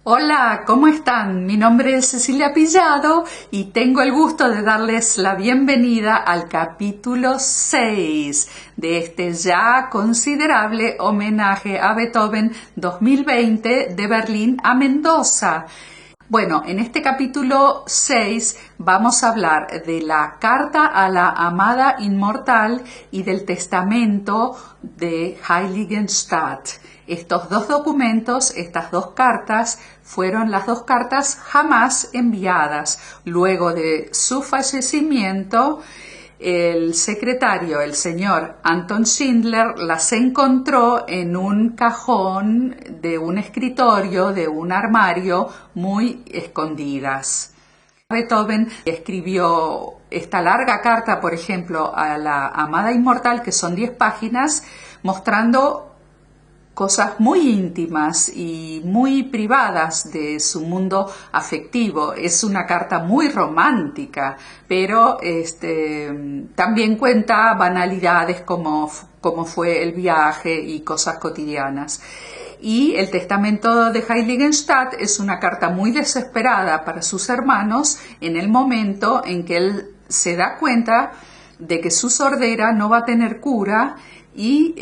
Hola, ¿cómo están? Mi nombre es Cecilia Pillado y tengo el gusto de darles la bienvenida al capítulo 6 de este ya considerable homenaje a Beethoven 2020 de Berlín a Mendoza. Bueno, en este capítulo 6 vamos a hablar de la carta a la amada inmortal y del testamento de Heiligenstadt. Estos dos documentos, estas dos cartas, fueron las dos cartas jamás enviadas. Luego de su fallecimiento, el secretario, el señor Anton Schindler, las encontró en un cajón de un escritorio, de un armario, muy escondidas. Beethoven escribió esta larga carta, por ejemplo, a la amada inmortal, que son 10 páginas, mostrando cosas muy íntimas y muy privadas de su mundo afectivo. Es una carta muy romántica, pero también cuenta banalidades como fue el viaje y cosas cotidianas. Y el testamento de Heiligenstadt es una carta muy desesperada para sus hermanos en el momento en que él se da cuenta de que su sordera no va a tener cura y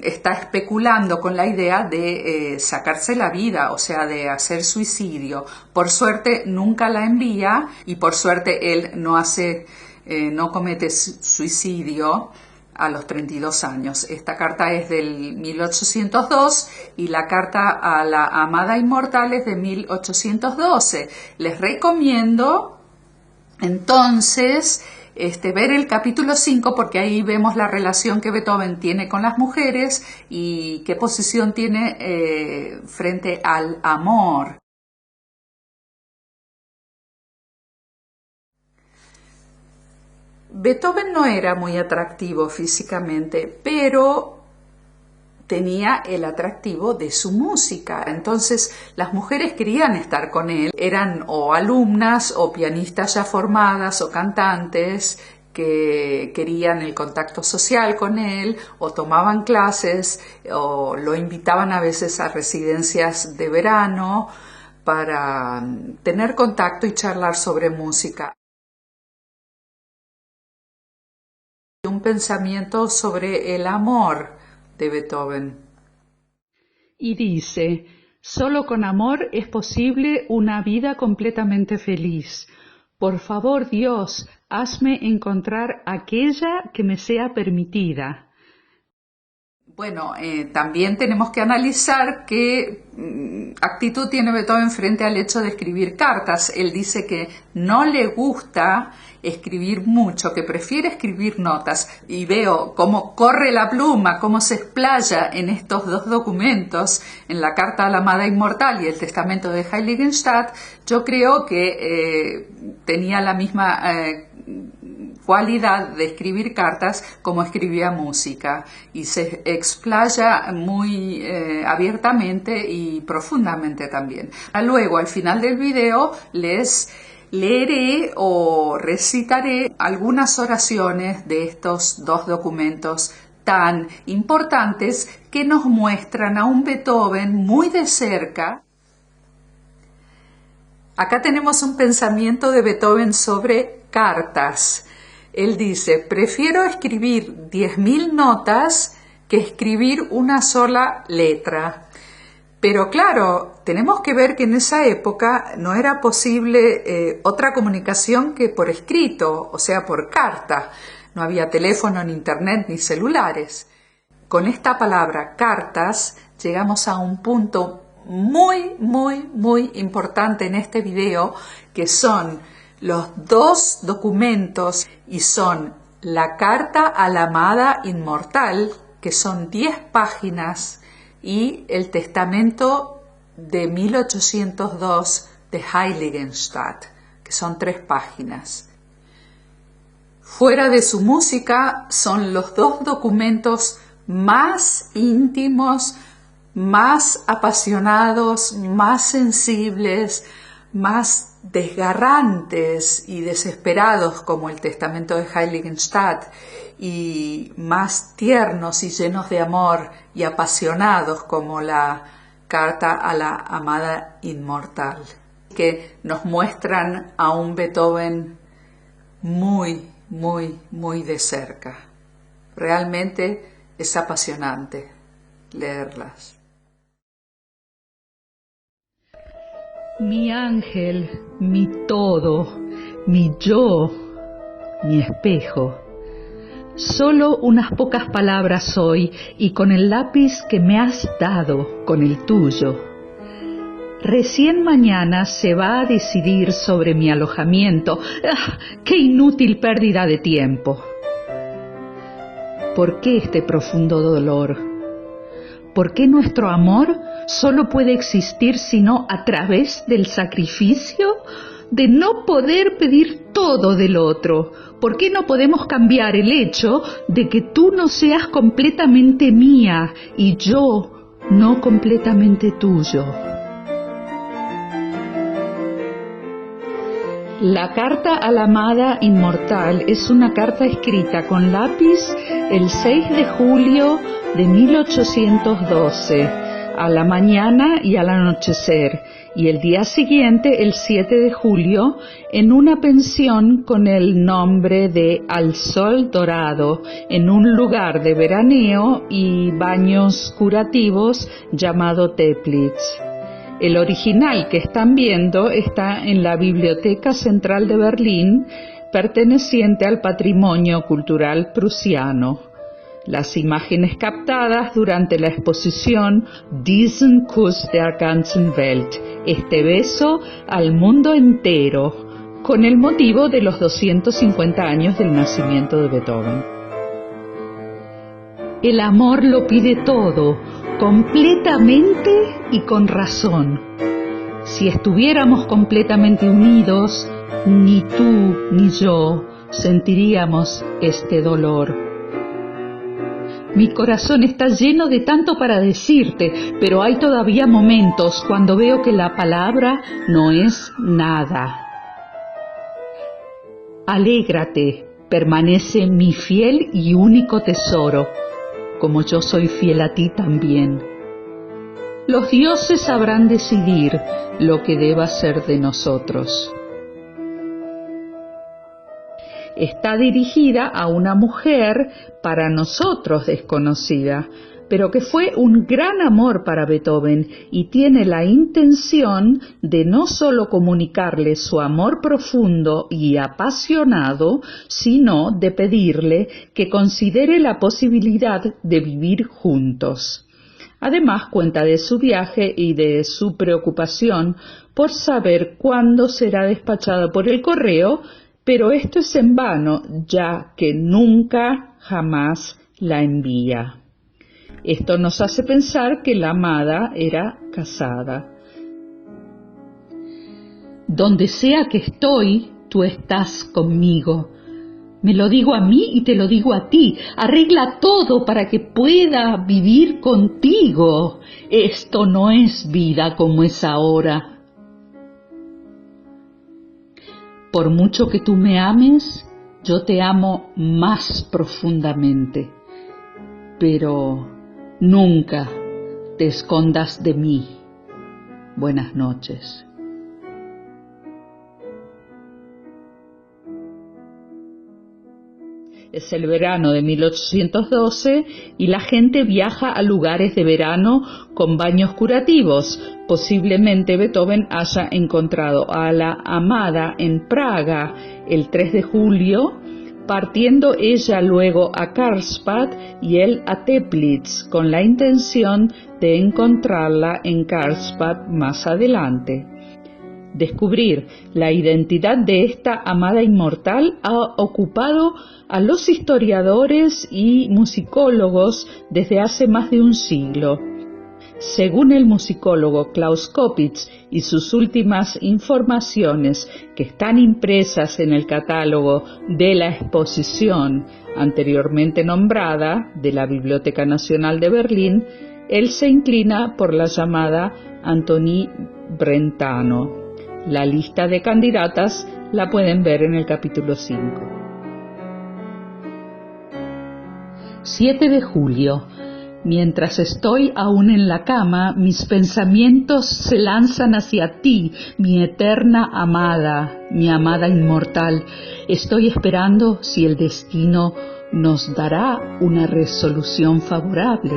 está especulando con la idea de sacarse la vida, o sea, de hacer suicidio. Por suerte nunca la envía y por suerte él no comete suicidio a los 32 años. Esta carta es del 1802 y la carta a la amada inmortal es de 1812. Les recomiendo entonces ver el capítulo 5 porque ahí vemos la relación que Beethoven tiene con las mujeres y qué posición tiene frente al amor. Beethoven no era muy atractivo físicamente, pero tenía el atractivo de su música. Entonces las mujeres querían estar con él. Eran o alumnas o pianistas ya formadas o cantantes que querían el contacto social con él o tomaban clases o lo invitaban a veces a residencias de verano para tener contacto y charlar sobre música. Un pensamiento sobre el amor de Beethoven. Y dice: solo con amor es posible una vida completamente feliz. Por favor, Dios, hazme encontrar aquella que me sea permitida. Bueno, también tenemos que analizar qué actitud tiene Beethoven frente al hecho de escribir cartas. Él dice que no le gusta escribir mucho, que prefiere escribir notas. Y veo cómo corre la pluma, cómo se explaya en estos dos documentos, en la carta a la amada inmortal y el testamento de Heiligenstadt. Yo creo que tenía la misma cualidad de escribir cartas como escribía música y se explaya muy abiertamente y profundamente también. Luego, al final del video, les leeré o recitaré algunas oraciones de estos dos documentos tan importantes que nos muestran a un Beethoven muy de cerca. Acá tenemos un pensamiento de Beethoven sobre cartas. Él dice: prefiero escribir 10.000 notas que escribir una sola letra. Pero claro, tenemos que ver que en esa época no era posible otra comunicación que por escrito, o sea, por carta. No había teléfono, ni internet, ni celulares. Con esta palabra cartas llegamos a un punto muy, muy, muy importante en este video, que son los dos documentos y son la carta a la amada inmortal, que son 10 páginas, y el testamento de 1802 de Heiligenstadt, que son 3 páginas. Fuera de su música, son los dos documentos más íntimos, más apasionados, más sensibles, más desgarrantes y desesperados como el testamento de Heiligenstadt, y más tiernos y llenos de amor y apasionados como la Carta a la amada inmortal, que nos muestran a un Beethoven muy, muy, muy de cerca. Realmente es apasionante leerlas. Mi ángel, mi todo, mi yo, mi espejo. Solo unas pocas palabras hoy y con el lápiz que me has dado, con el tuyo. Recién mañana se va a decidir sobre mi alojamiento. ¡Ah! ¡Qué inútil pérdida de tiempo! ¿Por qué este profundo dolor? ¿Por qué nuestro amor solo puede existir sino a través del sacrificio? De no poder pedir todo del otro. ¿Por qué no podemos cambiar el hecho de que tú no seas completamente mía y yo no completamente tuyo? La carta a la amada inmortal es una carta escrita con lápiz el 6 de julio de 1812, a la mañana y al anochecer, y el día siguiente, el 7 de julio, en una pensión con el nombre de Al Sol Dorado, en un lugar de veraneo y baños curativos llamado Teplitz. El original que están viendo está en la Biblioteca Central de Berlín, perteneciente al patrimonio cultural prusiano. Las imágenes captadas durante la exposición Diesen Kuss der ganzen Welt, este beso al mundo entero, con el motivo de los 250 años del nacimiento de Beethoven. El amor lo pide todo, completamente y con razón. Si estuviéramos completamente unidos, ni tú ni yo sentiríamos este dolor. Mi corazón está lleno de tanto para decirte, pero hay todavía momentos cuando veo que la palabra no es nada. Alégrate, permanece mi fiel y único tesoro, como yo soy fiel a ti también. Los dioses sabrán decidir lo que deba ser de nosotros. Está dirigida a una mujer para nosotros desconocida, pero que fue un gran amor para Beethoven y tiene la intención de no solo comunicarle su amor profundo y apasionado, sino de pedirle que considere la posibilidad de vivir juntos. Además cuenta de su viaje y de su preocupación por saber cuándo será despachado por el correo, pero esto es en vano, ya que nunca, jamás la envía. Esto nos hace pensar que la amada era casada. Donde sea que estoy, tú estás conmigo. Me lo digo a mí y te lo digo a ti. Arregla todo para que pueda vivir contigo. Esto no es vida como es ahora. Por mucho que tú me ames, yo te amo más profundamente. Pero nunca te escondas de mí. Buenas noches. Es el verano de 1812 y la gente viaja a lugares de verano con baños curativos. Posiblemente Beethoven haya encontrado a la amada en Praga el 3 de julio, partiendo ella luego a Karlsbad y él a Teplitz, con la intención de encontrarla en Karlsbad más adelante. Descubrir la identidad de esta amada inmortal ha ocupado a los historiadores y musicólogos desde hace más de un siglo. Según el musicólogo Klaus Kopitz y sus últimas informaciones que están impresas en el catálogo de la exposición anteriormente nombrada de la Biblioteca Nacional de Berlín, él se inclina por la llamada Antonie Brentano. La lista de candidatas la pueden ver en el capítulo 5. 7 de julio. Mientras estoy aún en la cama, mis pensamientos se lanzan hacia ti, mi eterna amada, mi amada inmortal. Estoy esperando si el destino nos dará una resolución favorable.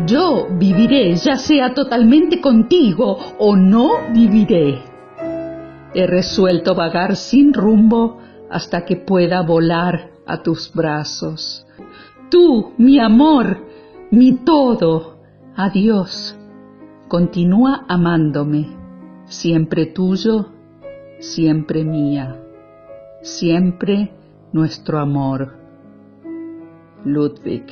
Yo viviré, ya sea totalmente contigo o no viviré. He resuelto vagar sin rumbo hasta que pueda volar a tus brazos. Tú, mi amor, mi todo, adiós. Continúa amándome, siempre tuyo, siempre mía, siempre nuestro amor. Ludwig.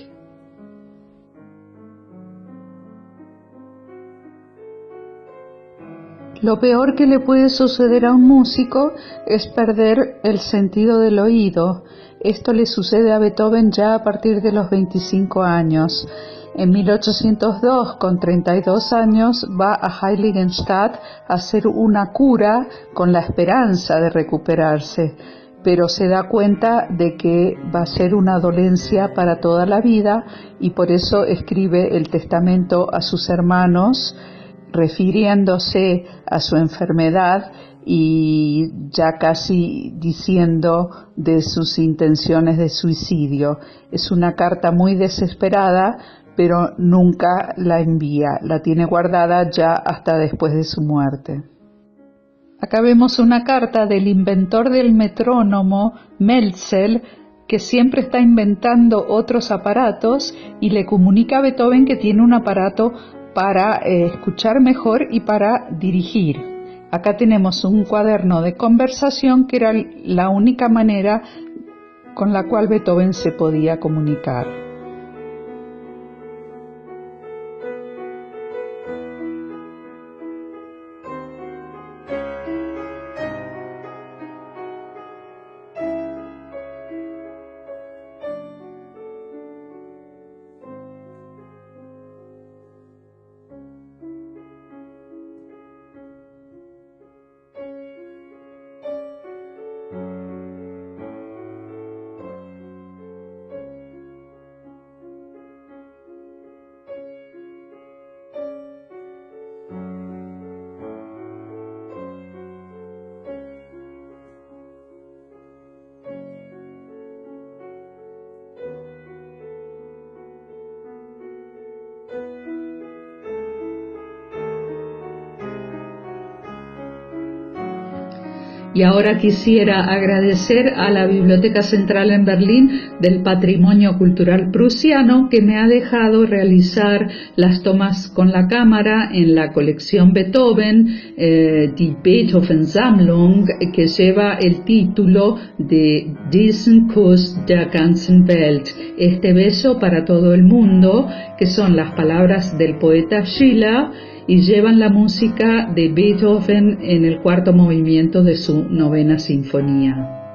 Lo peor que le puede suceder a un músico es perder el sentido del oído. Esto le sucede a Beethoven ya a partir de los 25 años. En 1802, con 32 años, va a Heiligenstadt a hacer una cura con la esperanza de recuperarse, pero se da cuenta de que va a ser una dolencia para toda la vida y por eso escribe el testamento a sus hermanos, refiriéndose a su enfermedad y ya casi diciendo de sus intenciones de suicidio. Es una carta muy desesperada, pero nunca la envía, la tiene guardada ya hasta después de su muerte. Acá vemos una carta del inventor del metrónomo, Melzel, que siempre está inventando otros aparatos y le comunica a Beethoven que tiene un aparato para escuchar mejor y para dirigir. Acá tenemos un cuaderno de conversación que era la única manera con la cual Beethoven se podía comunicar. Y ahora quisiera agradecer a la Biblioteca Central en Berlín del Patrimonio Cultural Prusiano que me ha dejado realizar las tomas con la cámara en la colección Beethoven, die Beethoven-Sammlung, que lleva el título de Diesen Kuss der ganzen Welt, este beso para todo el mundo, que son las palabras del poeta Schiller, y llevan la música de Beethoven en el cuarto movimiento de su 9ª sinfonía.